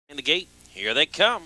In the gate, here they come.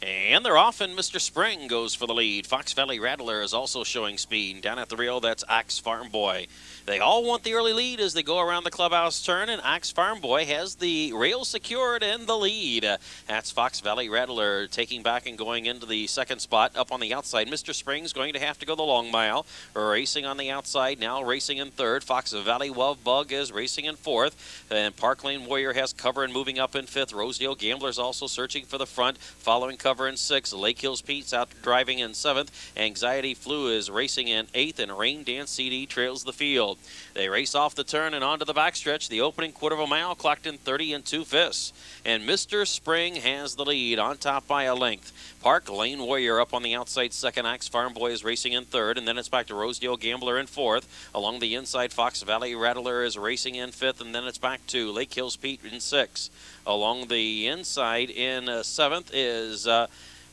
And they're off, and Mr. Spring goes for the lead. Fox Valley Rattler is also showing speed. Down at the rail, that's Axe Farm Boy. They all want the early lead as they go around the clubhouse turn, and Axe Farm Boy has the rail secured in the lead. That's Fox Valley Rattler taking back and going into the second spot. Up on the outside, Mr. Spring's going to have to go the long mile. Racing on the outside, now racing in third. Fox Valley Love Bug is racing in fourth. And Park Lane Warrior has cover and moving up in fifth. Rosedale Gambler's also searching for the front, following cover in sixth. Lake Hills Pete's out driving in seventh. Anxiety Flu is racing in eighth, and Rain Dance CD trails the field. They race off the turn and onto the backstretch. The opening quarter of a mile clocked in 30 2/5. And Mr. Spring has the lead on top by a length. Park Lane Warrior up on the outside second. Axe Farm Boy is racing in third, and then it's back to Rosedale Gambler in fourth. Along the inside, Fox Valley Rattler is racing in fifth, and then it's back to Lake Hills Pete in sixth. Along the inside in seventh is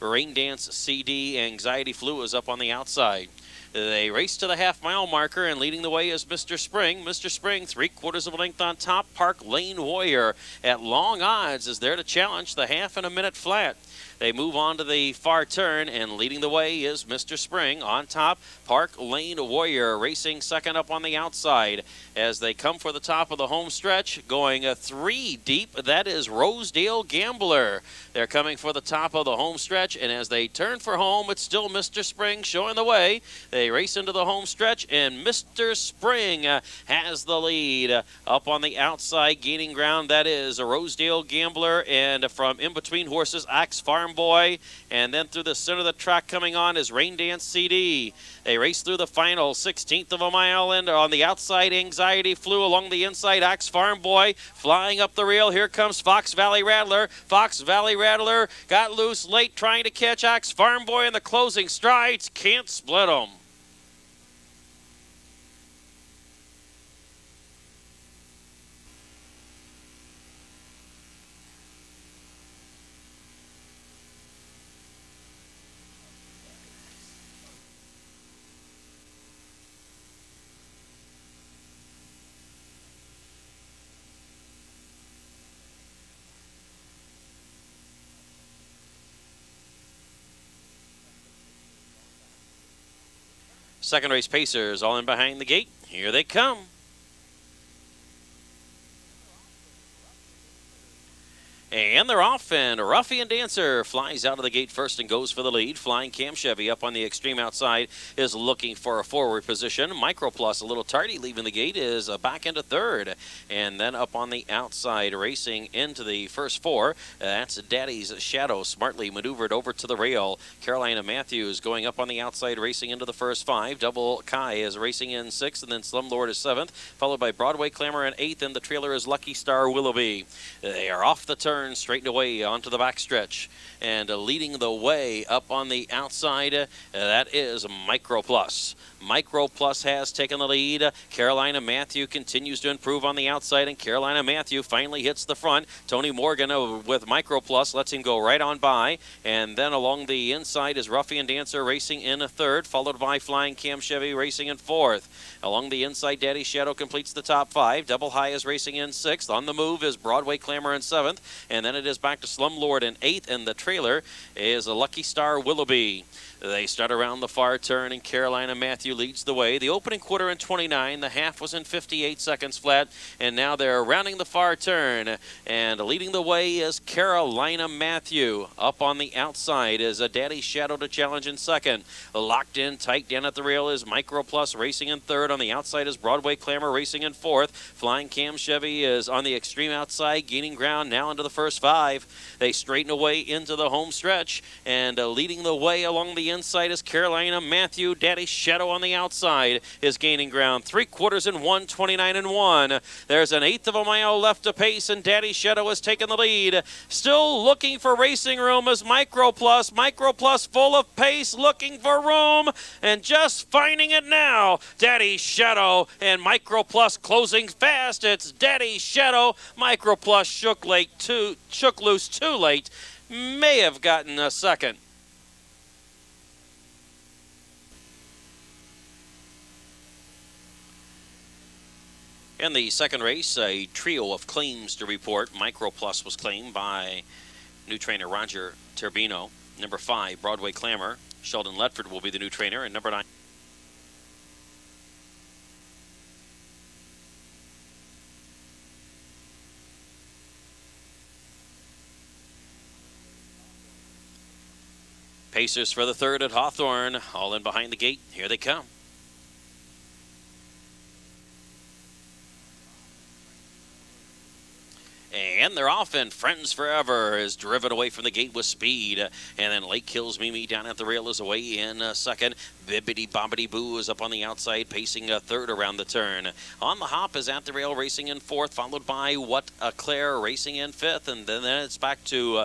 Rain Dance CD. Anxiety Flu is up on the outside. They race to the half-mile marker, and leading the way is Mr. Spring. Mr. Spring, 3/4 of a length on top. Park Lane Warrior at long odds is there to challenge the half and a minute flat. They move on to the far turn, and leading the way is Mr. Spring. On top, Park Lane Warrior racing second up on the outside. As they come for the top of the home stretch, going three deep, that is Rosedale Gambler. They're coming for the top of the home stretch, and as they turn for home, it's still Mr. Spring showing the way. They race into the home stretch, and Mr. Spring has the lead. Up on the outside, gaining ground, that is a Rosedale Gambler, and from in between horses, Axe Farm Boy, and then through the center of the track coming on is Rain Dance CD. They race through the final 16th of a mile, and on the outside, Anxiety Flew. Along the inside, Axe Farm Boy flying up the rail. Here comes Fox Valley Rattler. Fox Valley Rattler got loose late trying to catch Axe Farm Boy in the closing strides. Can't split them. Second race pacers all in behind the gate. Here they come. And they're off, and Ruffian Dancer flies out of the gate first and goes for the lead. Flying Cam Chevy up on the extreme outside is looking for a forward position. Microplus, a little tardy leaving the gate, is back into third. And then up on the outside, racing into the first four, that's Daddy's Shadow, smartly maneuvered over to the rail. Carolina Matthews going up on the outside, racing into the first five. Double Kai is racing in sixth, and then Slumlord is seventh, followed by Broadway Clamor in eighth, and the trailer is Lucky Star Willoughby. They are off the turn, straightened away onto the backstretch, and leading the way up on the outside, that is Microplus. Microplus has taken the lead. Carolina Matthew continues to improve on the outside, and Carolina Matthew finally hits the front. Tony Morgan with Microplus lets him go right on by, and then along the inside is Ruffian Dancer racing in a third, followed by Flying Cam Chevy racing in fourth. Along the inside, Daddy Shadow completes the top five. Double High is racing in sixth. On the move is Broadway Clamor in seventh, and then it is back to Slumlord in eighth, and the trailer is a Lucky Star Willoughby. They start around the far turn, and Carolina Matthew leads the way. The opening quarter in 29, the half was in 58 seconds flat, and now they're rounding the far turn, and leading the way is Carolina Matthew. Up on the outside is a Daddy Shadow to challenge in second. Locked in tight down at the rail is Microplus racing in third. On the outside is Broadway Clamor racing in fourth. Flying Cam Chevy is on the extreme outside, gaining ground now into the first five. They straighten away into the home stretch, and leading the way along the inside is Carolina Matthew. Daddy Shadow on the outside is gaining ground. 3/4 in 1:29 1. There's an eighth of a mile left to pace, and Daddy Shadow has taken the lead. Still looking for racing room is Microplus. Microplus full of pace, looking for room, and just finding it now. Daddy Shadow and Microplus closing fast. It's Daddy Shadow. Microplus shook loose too late. May have gotten a second. In the second race, a trio of claims to report. Micro Plus was claimed by new trainer Roger Turbino. Number 5, Broadway Clamor. Sheldon Ledford will be the new trainer. And number 9. Pacers for the third at Hawthorne. All in behind the gate. Here they come. And they're off, and Friends Forever is driven away from the gate with speed. And then Lake Kills Mimi down at the rail is away in second. Bibbidi Bobbidi Boo is up on the outside, pacing third around the turn. On the Hop is at the rail, racing in fourth, followed by What a Claire racing in fifth. And then it's back to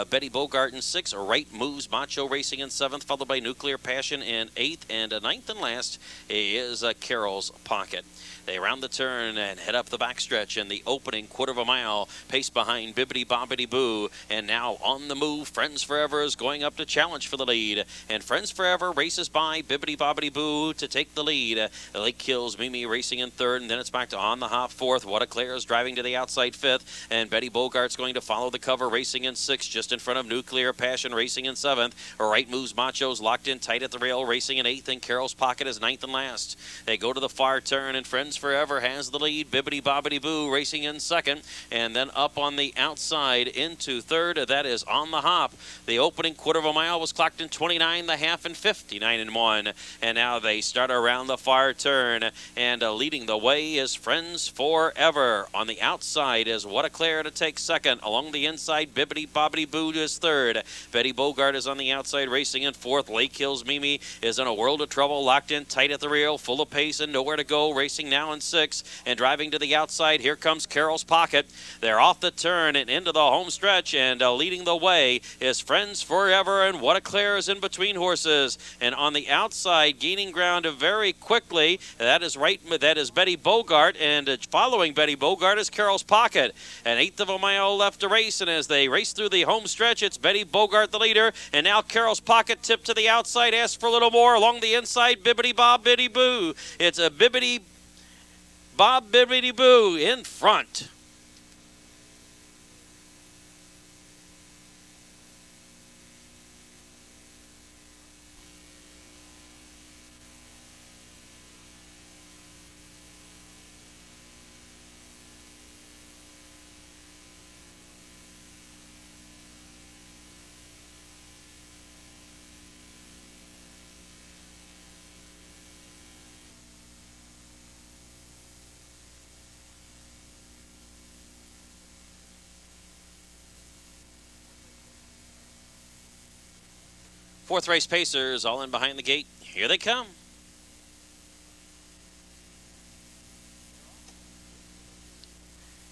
Betty Bogart in sixth. Right Moves Macho racing in seventh, followed by Nuclear Passion in eighth. And ninth and last is Carol's Pocket. They round the turn and head up the backstretch in the opening quarter of a mile. Pace behind Bibbidi Bobbidi Boo. And now on the move, Friends Forever is going up to challenge for the lead. And Friends Forever races by Bibbidi Bobbidi Boo to take the lead. Lake Kills Mimi racing in third, and then it's back to On the Hop fourth. What a Claire is driving to the outside fifth. And Betty Bogart's going to follow the cover, racing in sixth, just in front of Nuclear Passion racing in seventh. Right Moves Macho's locked in tight at the rail, racing in eighth, and Carol's Pocket is ninth and last. They go to the far turn, and Friends Forever has the lead. Bibbidi Bobbidi Boo racing in second, and then up on the outside into third. That is On the Hop. The opening quarter of a mile was clocked in 29 the half and 59 and 1. And now they start around the far turn, and leading the way is Friends Forever. On the outside is What a Claire to take second. Along the inside, Bibbidi Bobbidi Boo is third. Betty Bogart is on the outside, racing in fourth. Lake Hills Mimi is in a world of trouble, locked in tight at the rail, full of pace and nowhere to go, racing now in sixth. And driving to the outside, here comes Carol's Pocket. They're off the turn and into the home stretch, and leading the way is Friends Forever, and What a Claire is in between horses. And on the outside, gaining ground very quickly, that is Betty Bogart, and following Betty Bogart is Carol's Pocket. An eighth of a mile left to race, and as they race through the home stretch, it's Betty Bogart the leader, and now Carol's Pocket tipped to the outside, asks for a little more. Along the inside, Bibbidi Bobbidi Boo. It's a Bibbidi Bobbidi Boo in front. Fourth race Pacers, all in behind the gate. Here they come.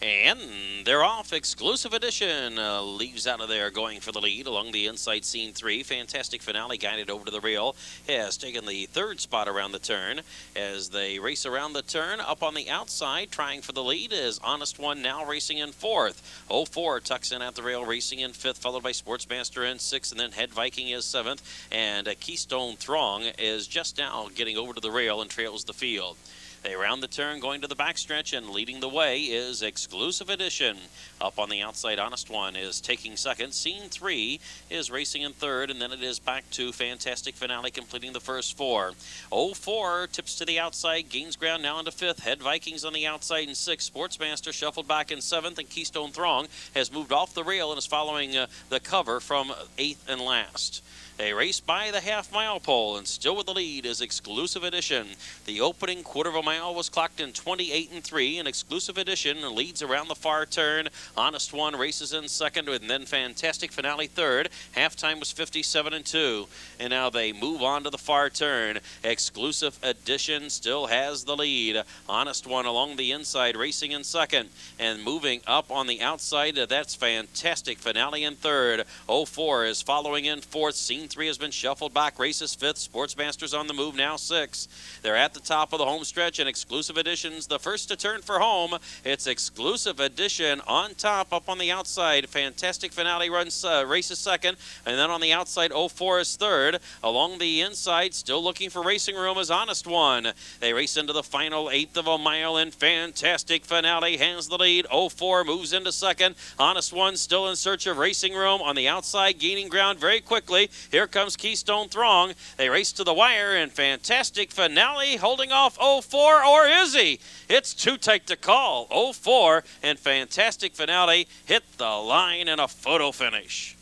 And they're off. Exclusive Edition leaves out of there, going for the lead along the inside. Scene 3. Fantastic Finale, guided over to the rail, has taken the third spot around the turn. As they race around the turn, up on the outside, trying for the lead is Honest One, now racing in fourth. 04 tucks in at the rail, racing in fifth, followed by Sportsmaster in sixth, and then Head Viking is seventh. And Keystone Throng is just now getting over to the rail and trails the field. They round the turn, going to the backstretch, and leading the way is Exclusive Edition. Up on the outside, Honest One is taking second. Scene 3 is racing in third, and then it is back to Fantastic Finale, completing the first four. 04 tips to the outside, gains ground now into fifth. Head Vikings on the outside in sixth. Sportsmaster shuffled back in seventh, and Keystone Throng has moved off the rail and is following the cover from eighth and last. They race by the half-mile pole, and still with the lead is Exclusive Edition. The opening quarter of a mile was clocked in 28 and 3, and Exclusive Edition leads around the far turn. Honest One races in second, and then Fantastic Finale third. Halftime was 57 and 2, and now they move on to the far turn. Exclusive Edition still has the lead. Honest One along the inside, racing in second, and moving up on the outside. That's Fantastic Finale in third. 04 is following in fourth. Scene 3 has been shuffled back. Races 5th. Sportsmaster's on the move now 6. They're at the top of the home stretch, and Exclusive Edition's the first to turn for home. It's Exclusive Edition on top, up on the outside. Fantastic Finale runs races 2nd, and then on the outside, 04 is 3rd. Along the inside, still looking for racing room, is Honest One. They race into the final 1/8 of a mile, and Fantastic Finale has the lead. 04 moves into 2nd. Honest One still in search of racing room. On the outside, gaining ground very quickly. Here comes Keystone Throng. They race to the wire, and Fantastic Finale holding off 04, or is he? It's too tight to call. 04 and Fantastic Finale hit the line in a photo finish.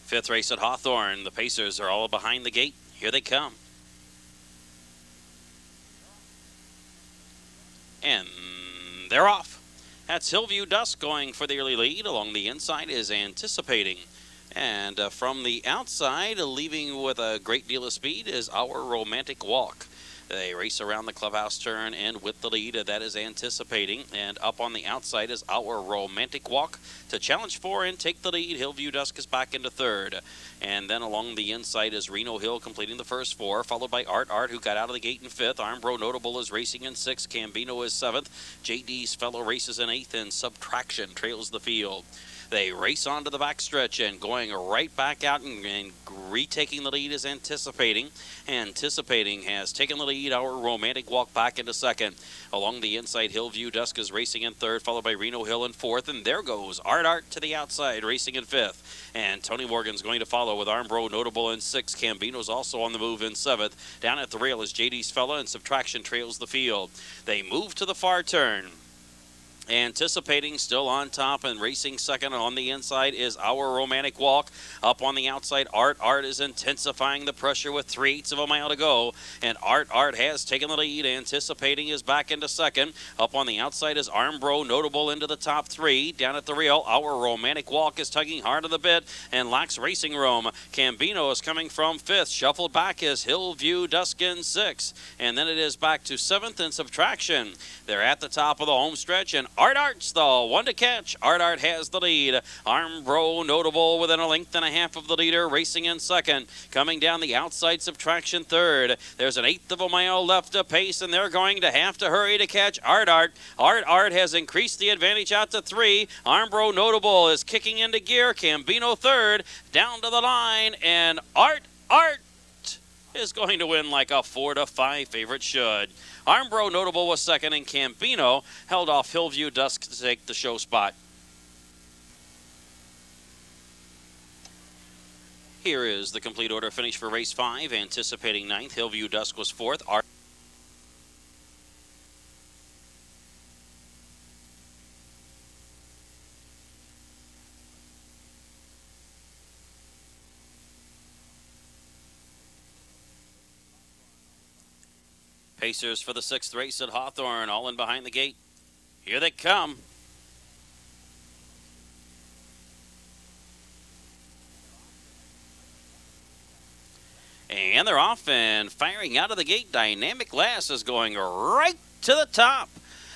Fifth race at Hawthorne. The Pacers are all behind the gate. Here they come. And they're off. That's Hillview Dusk going for the early lead. Along the inside is Anticipating. And from the outside, leaving with a great deal of speed, is Our Romantic Walk. They race around the clubhouse turn, and with the lead, that is Anticipating. And up on the outside is Our Romantic Walk. To challenge for and take the lead, Hillview Dusk is back into 3rd. And then along the inside is Reno Hill completing the first 4, followed by Art, who got out of the gate in 5th. Armbro Notable is racing in 6th. Cambino is 7th. JD's Fellow races in 8th, and Subtraction trails the field. They race onto the backstretch, and going right back out and retaking the lead is Anticipating. Anticipating has taken the lead. Our Romantic Walk back into 2nd. Along the inside, Hillview Dusk is racing in 3rd, followed by Reno Hill in 4th. And there goes Art to the outside, racing in 5th. And Tony Morgan's going to follow with Armbro Notable in 6th. Cambino's also on the move in 7th. Down at the rail is JD's Fella, and Subtraction trails the field. They move to the far turn. Anticipating still on top and racing 2nd. On the inside is Our Romantic Walk. Up on the outside, Art is intensifying the pressure with 3/8 of a mile to go. And Art has taken the lead. Anticipating is back into 2nd. Up on the outside is Armbro Notable into the top 3. Down at the rail, Our Romantic Walk is tugging hard on the bit and lacks racing room. Cambino is coming from 5th. Shuffled back is Hillview Dusk in 6th. And then it is back to 7th and Subtraction. They're at the top of the home stretch, and Art's the one to catch. Art has the lead. Armbro Notable within a length and a half of the leader, racing in 2nd. Coming down the outside, Subtraction 3rd. There's an 1/8 of a mile left to pace, and they're going to have to hurry to catch Art. Art has increased the advantage out to 3. Armbro Notable is kicking into gear. Cambino 3rd, down to the line, and Art is going to win like a 4-5 favorite should. Armbro Notable was 2nd, and Cambino held off Hillview Dusk to take the show spot. Here is the complete order finish for race 5. Anticipating 9th. Hillview Dusk was 4th. Pacers for the 6th race at Hawthorne, all in behind the gate. Here they come. And they're off and firing out of the gate. Dynamic Lass is going right to the top.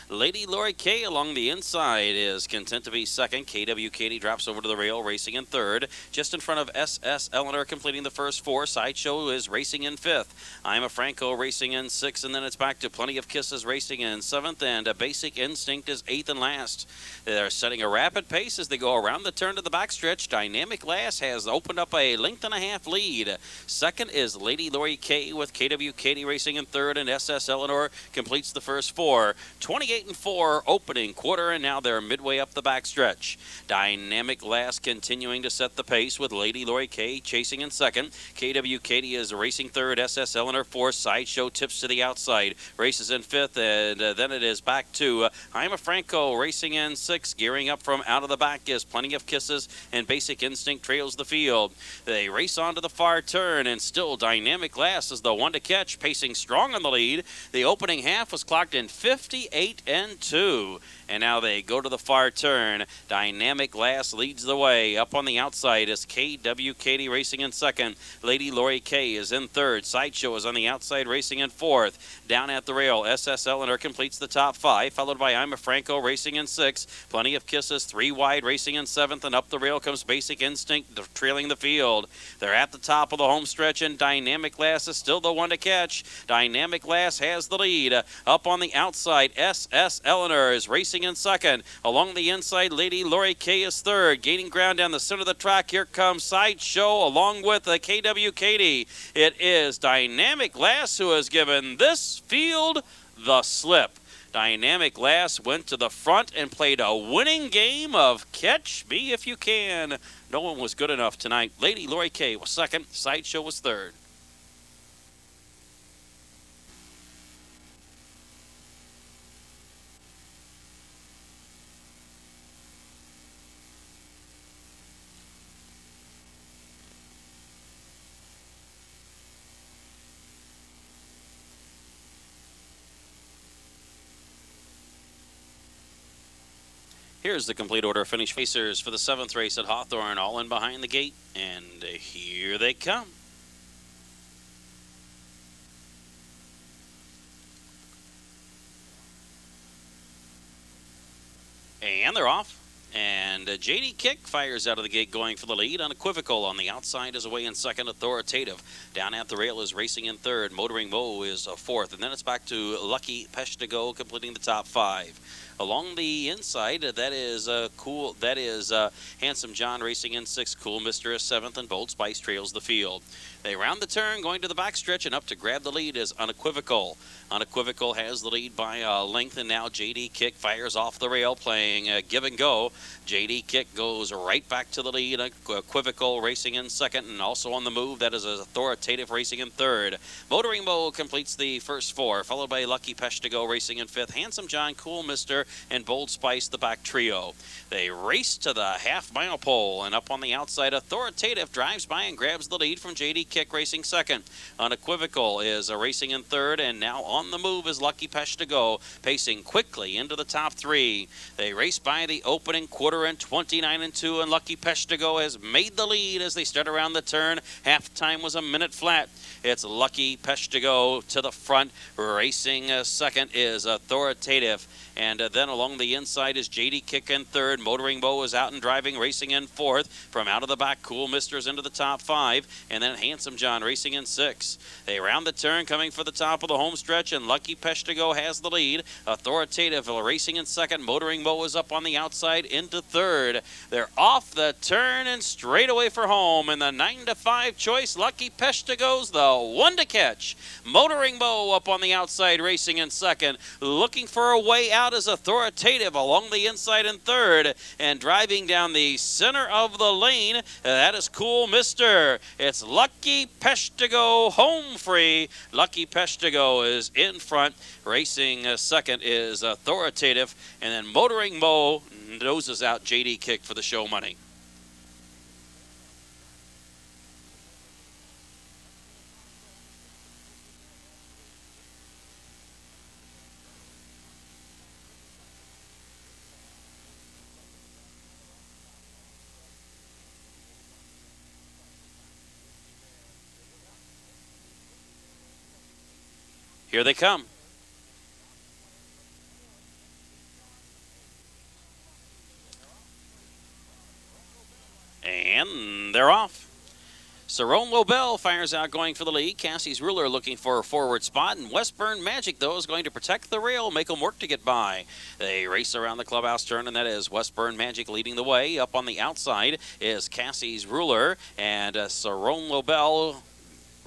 Lady Lori K along the inside is content to be 2nd. KW Katie drops over to the rail, racing in 3rd. Just in front of SS Eleanor completing the first 4. Sideshow is racing in 5th. I'm a Franco racing in 6th, and then it's back to Plenty of Kisses racing in 7th, and a Basic Instinct is 8th and last. They're setting a rapid pace as they go around the turn to the backstretch. Dynamic Lass has opened up a length and a half lead. 2nd is Lady Lori K with KW Katie racing in 3rd, and SS Eleanor completes the first 4. 28 28 and 4 opening quarter, and now they're midway up the backstretch. Dynamic Last continuing to set the pace with Lady Lori K chasing in second. KW Katie is racing third. SS Eleanor fourth. Sideshow tips to the outside. Races in fifth, and then it is back to Jaime Franco racing in sixth. Gearing up from out of the back is Plenty of Kisses, and Basic Instinct trails the field. They race on to the far turn, and still Dynamic Last is the one to catch, pacing strong on the lead. The opening half was clocked in 58 and 2. And now they go to the far turn. Dynamic Last leads the way. Up on the outside is KW Katie racing in second. Lady Lori K is in third. Sideshow is on the outside racing in fourth. Down at the rail, SS Eleanor completes the top five, followed by Ima Franco racing in sixth. Plenty of Kisses, three wide, racing in seventh. And up the rail comes Basic Instinct, trailing the field. They're at the top of the home stretch, and Dynamic Last is still the one to catch. Dynamic Last has the lead. Up on the outside, SS Eleanor is racing in second. Along the inside, Lady Lori K is third. Gaining ground down the center of the track, here comes Sideshow along with KW Katie. It is Dynamic Last who has given this field the slip. Dynamic Last went to the front and played a winning game of Catch Me If You Can. No one was good enough tonight. Lady Lori K was second. Sideshow was third. Here's the complete order of finish racers for the seventh race at Hawthorne, all in behind the gate, and here they come. And they're off. And JD Kick fires out of the gate going for the lead. Unequivocal on the outside is away in second. Authoritative down at the rail is racing in third. Motoring Mo is fourth. And then it's back to Lucky Pesh to go, completing the top five. Along the inside, that is Handsome John racing in sixth. Cool Mister is seventh, and Bold Spice trails the field. They round the turn, going to the backstretch, and up to grab the lead is Unequivocal. Unequivocal has the lead by a length, and now JD Kick fires off the rail, playing give and go. JD Kick goes right back to the lead. Unequivocal racing in second, and also on the move, that is Authoritative racing in third. Motoring Mo completes the first four, followed by Lucky Pesh to go racing in fifth. Handsome John, Cool Mister, and Bold Spice the back trio. They race to the half-mile pole, and up on the outside, Authoritative drives by and grabs the lead from JD Kick racing second. Unequivocal is racing in third, and now on the move is Lucky Pesh to go, pacing quickly into the top three. They race by the opening quarter in 29 and 2, and Lucky Pesh to go has made the lead as they start around the turn. Halftime was a minute flat. It's Lucky Pesh to go to the front. Racing second is Authoritative. And then along the inside is JD Kick in third. Motoring Mo is out and driving, racing in fourth. From out of the back, Cool Mister's into the top five. And then Handsome John racing in sixth. They round the turn, coming for the top of the home stretch, and Lucky Pesh to go has the lead. Authoritative racing in second. Motoring Mo is up on the outside into third. They're off the turn and straight away for home. And the 9-5 choice, Lucky Pesh to go's the one to catch. Motoring Mo up on the outside, racing in second. Looking for a way out is Authoritative along the inside in third, and driving down the center of the lane, that is Cool Mister. It's Lucky Pesh to go home free. Lucky Pesh to go is in front. Racing second is Authoritative, and then Motoring Mo noses out JD Kick for the show money. Here they come. And they're off. Cerrone Lobel fires out going for the lead. Cassie's Ruler looking for a forward spot. And Westburn Magic, though, is going to protect the rail, make them work to get by. They race around the clubhouse turn, and that is Westburn Magic leading the way. Up on the outside is Cassie's Ruler. And Cerrone Lobel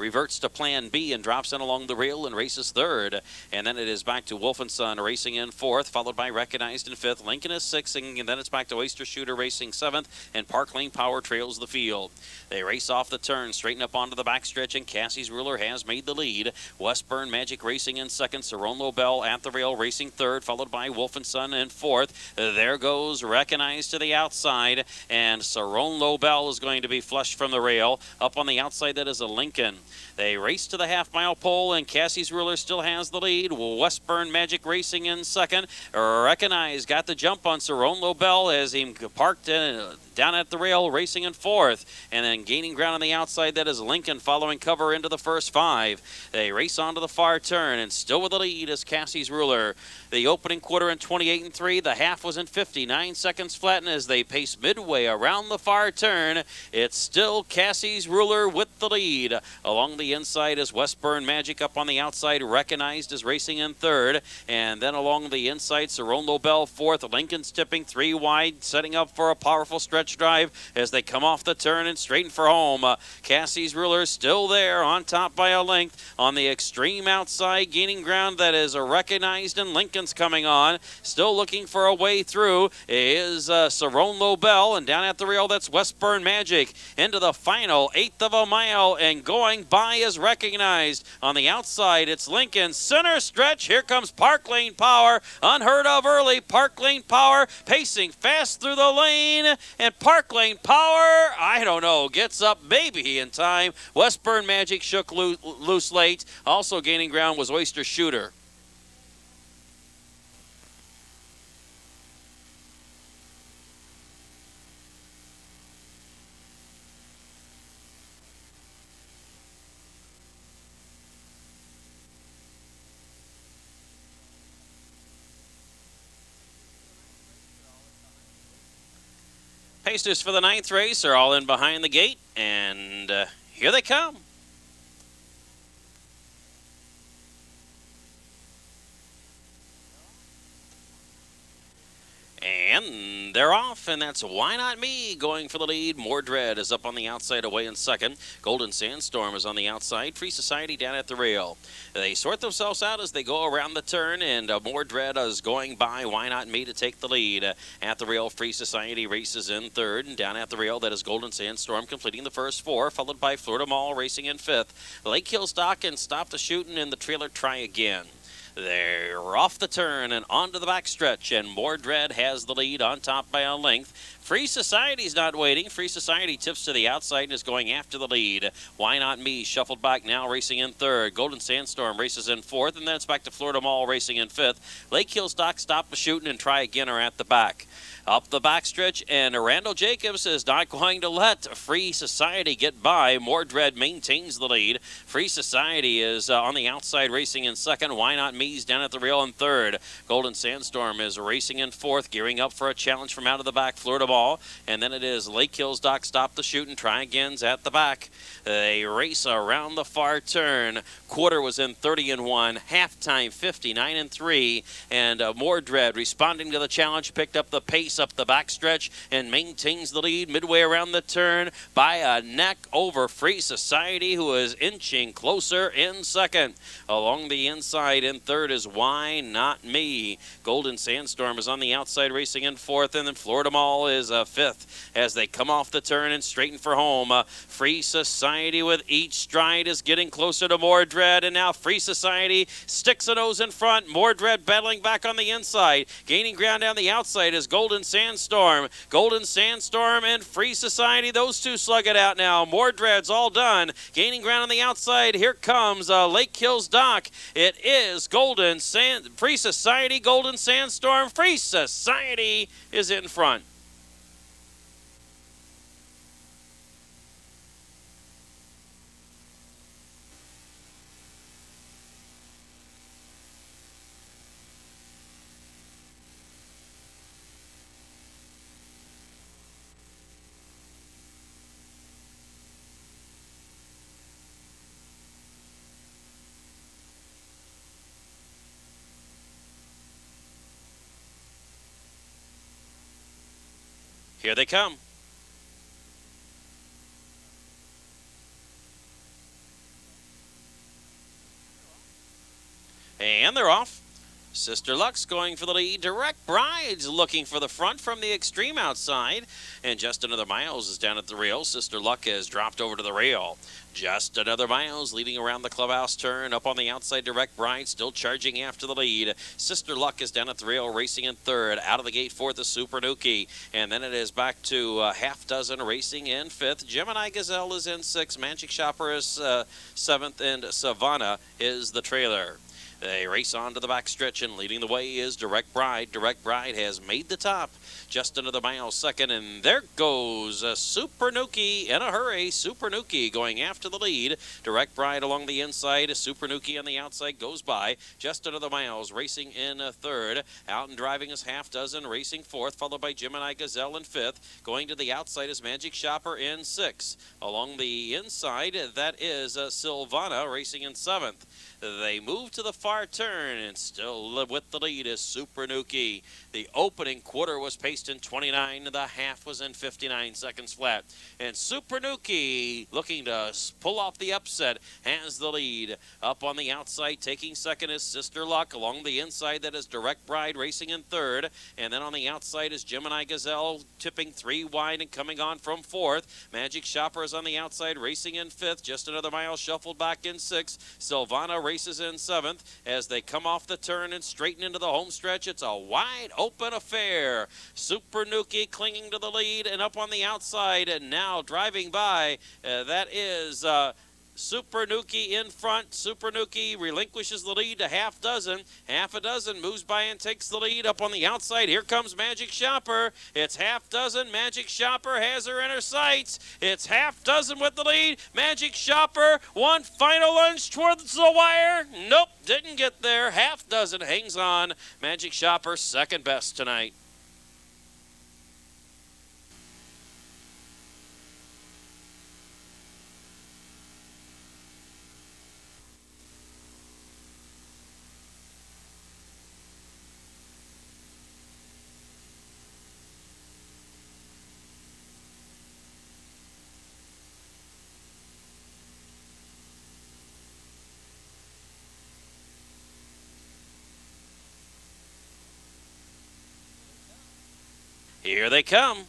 reverts to plan B and drops in along the rail and races third. And then it is back to Wolf and Son racing in fourth, followed by Recognized in fifth. Lincoln is sixth, and then it's back to Oyster Shooter racing seventh, and Park Lane Power trails the field. They race off the turn, straighten up onto the backstretch, and Cassie's Ruler has made the lead. Westburn Magic racing in second, Cerrone Lobel at the rail racing third, followed by Wolf and Son in fourth. There goes Recognized to the outside, and Cerrone Lobel is going to be flushed from the rail. Up on the outside, that is a Lincoln. They race to the half-mile pole, and Cassie's Ruler still has the lead. Westburn Magic racing in second. Recognized got the jump on Cerrone Lobel as he parked down at the rail racing in fourth. And then gaining ground on the outside, that is Lincoln following cover into the first five. They race onto the far turn, and still with the lead is Cassie's Ruler. The opening quarter in 28 and 3. The half was in 59 seconds flat, and as they pace midway around the far turn, it's still Cassie's Ruler with the lead. Along the inside is Westburn Magic. Up on the outside, Recognized is racing in third. And then along the inside, Cerrone Lobel fourth. Lincoln's tipping 3 wide, setting up for a powerful stretch drive as they come off the turn and straighten for home. Cassie's Ruler still there on top by a length. On the extreme outside, gaining ground, that is Recognized, and Lincoln's coming on. Still looking for a way through is Cerrone Lobel, and down at the rail, that's Westburn Magic. Into the final eighth of a mile, and going by is Recognized. On the outside, it's Lincoln. Center stretch, here comes Park Lane Power. Unheard of early, Park Lane Power pacing fast through the lane, and Park Lane Power, I don't know, gets up maybe in time. Westburn Magic shook loose late. Also gaining ground was Oyster Shooter. Pacers for the ninth race are all in behind the gate, and here they come. And they're off, and that's Why Not Me going for the lead. Mordred is up on the outside, away in second. Golden Sandstorm is on the outside. Free Society down at the rail. They sort themselves out as they go around the turn, and Mordred is going by Why Not Me to take the lead. At the rail, Free Society races in third, and down at the rail, that is Golden Sandstorm completing the first four, followed by Florida Mall racing in fifth. Lake Hill Stock and Stop the Shootin' in the trailer Try Again. They're off the turn and onto the backstretch, and Mordred has the lead on top by a length. Free Society's not waiting. Free Society tips to the outside and is going after the lead. Why Not Me shuffled back now, racing in third. Golden Sandstorm races in fourth, and then it's back to Florida Mall racing in fifth. Lake Hill Stock, Stop the Shootin', and Try Again are at the back. Up the backstretch, and Randall Jacobs is not going to let Free Society get by. Mordred maintains the lead. Free Society is on the outside racing in second. Why Not Me's down at the rail in third. Golden Sandstorm is racing in fourth, gearing up for a challenge from out of the back, Florida Ball. And then it is Lake Hills Dock, Stop the Shootin', Try Again's at the back. They race around the far turn. Quarter was in 30 and 1. Halftime 59 and 3. And Mordred, responding to the challenge, picked up the pace up the backstretch and maintains the lead midway around the turn by a neck over Free Society, who is inching closer in second. Along the inside in third is Why Not Me. Golden Sandstorm is on the outside racing in fourth, and then Florida Mall is fifth as they come off the turn and straighten for home. Free Society with each stride is getting closer to Mordred, and now Free Society sticks a nose in front. Mordred battling back on the inside. Gaining ground down the outside is Golden Sandstorm. Golden Sandstorm and Free Society, those two slug it out now. Mordred's all done. Gaining ground on the outside. Here comes Lake Hills Dock. It is Free Society, Golden Sandstorm. Free Society is in front. Here they come. And they're off. Sister Luck's going for the lead. Direct Bride's looking for the front from the extreme outside. And Just Another Miles is down at the rail. Sister Luck has dropped over to the rail. Just Another Miles leading around the clubhouse turn. Up on the outside, Direct Bride still charging after the lead. Sister Luck is down at the rail racing in third. Out of the gate fourth is Super Nuki. And then it is back to Half Dozen racing in fifth. Gemini Gazelle is in sixth. Magic Shopper is seventh. And Savannah is the trailer. They race on to the backstretch, and leading the way is Direct Bride. Direct Bride has made the top. Just Another Mile second, and there goes Super Nuki in a hurry. Super Nuki going after the lead. Direct Bride along the inside. Super Nuki on the outside goes by. Just Another Miles racing in third. Out and driving is Half Dozen racing fourth, followed by Gemini Gazelle in fifth. Going to the outside is Magic Shopper in sixth. Along the inside, that is Silvana racing in seventh. They move to the far turn, and still with the lead is Super Nuki. The opening quarter was paced in 29. The half was in 59 seconds flat. And Super Nuki, looking to pull off the upset, has the lead. Up on the outside, taking second is Sister Luck. Along the inside, that is Direct Bride racing in third. And then on the outside is Gemini Gazelle, tipping three wide and coming on from fourth. Magic Shopper is on the outside, racing in fifth. Just Another Mile shuffled back in sixth. Silvana races in seventh. As they come off the turn and straighten into the home stretch, it's a wide open affair. Super Nuki clinging to the lead, and up on the outside, and now driving by, that is Super Nuki in front. Super Nuki relinquishes the lead to Half Dozen. Half a Dozen moves by and takes the lead. Up on the outside, here comes Magic Shopper. It's Half Dozen. Magic Shopper has her in her sights. It's Half Dozen with the lead. Magic Shopper, one final lunge towards the wire. Nope, didn't get there. Half Dozen hangs on. Magic Shopper second best tonight. Here they come.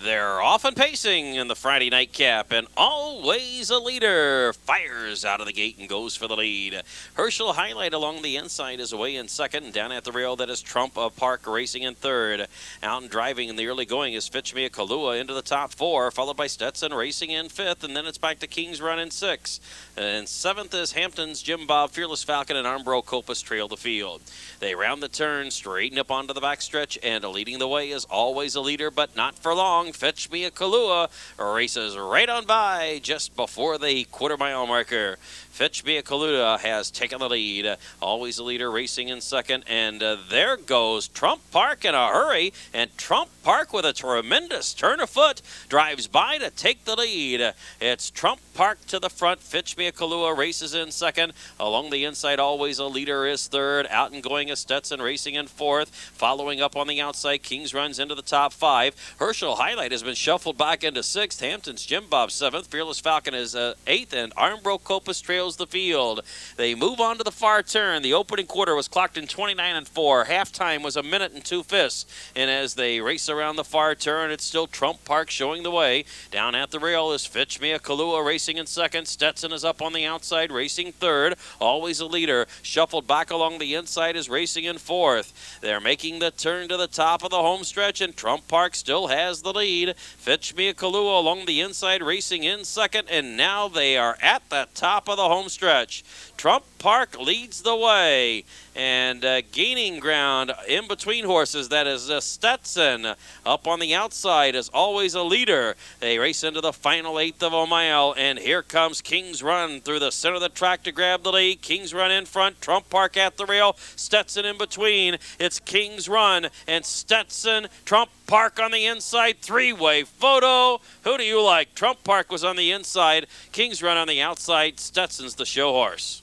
They're off and pacing in the Friday nightcap, and Always a Leader fires out of the gate and goes for the lead. Herschel Highlight along the inside is away in second, and down at the rail, that is Trump of Park racing in third. Out and driving in the early going is Fitch Me a Kalua into the top four, followed by Stetson racing in fifth, and then it's back to King's Run in sixth. And seventh is Hampton's Jim Bob, Fearless Falcon, and Armbro Copus trail the field. They round the turn, straighten up onto the backstretch, and leading the way is Always a Leader, but not for long. Fetch Me a Kalua races right on by just before the quarter-mile marker. Fetch Me a Kalua has taken the lead. Always a Leader racing in second, and there goes Trump Park in a hurry, and Trump Park with a tremendous turn of foot drives by to take the lead. It's Trump Park to the front. Fetch Me a Kalua races in second. Along the inside, Always a Leader is third. Out and going is Stetson racing in fourth. Following up on the outside, Kings runs into the top five. Herschel Highlight has been shuffled back into sixth. Hampton's Jim Bob seventh. Fearless Falcon is eighth, and Armbro Copus trails the field. They move on to the far turn. The opening quarter was clocked in 29-4. Halftime was a minute and 2 fifths. And as they race around the far turn, it's still Trump Park showing the way. Down at the rail is Fetch Me a Kalua racing in second. Stetson is up on the outside racing third. Always a Leader shuffled back along the inside is racing in fourth. They're making the turn to the top of the home stretch, and Trump Park still has the lead. Fetch Me a Kalua along the inside racing in second, and now they are at the top of the home stretch. Trump Park leads the way, and gaining ground in between horses, that is Stetson. Up on the outside is Always a Leader. They race into the final eighth of a mile, and here comes King's Run through the center of the track to grab the lead. King's Run in front, Trump Park at the rail, Stetson in between. It's King's Run and Stetson, Trump Park on the inside, three-way photo. Who do you like? Trump Park was on the inside, King's Run on the outside, Stetson's the show horse.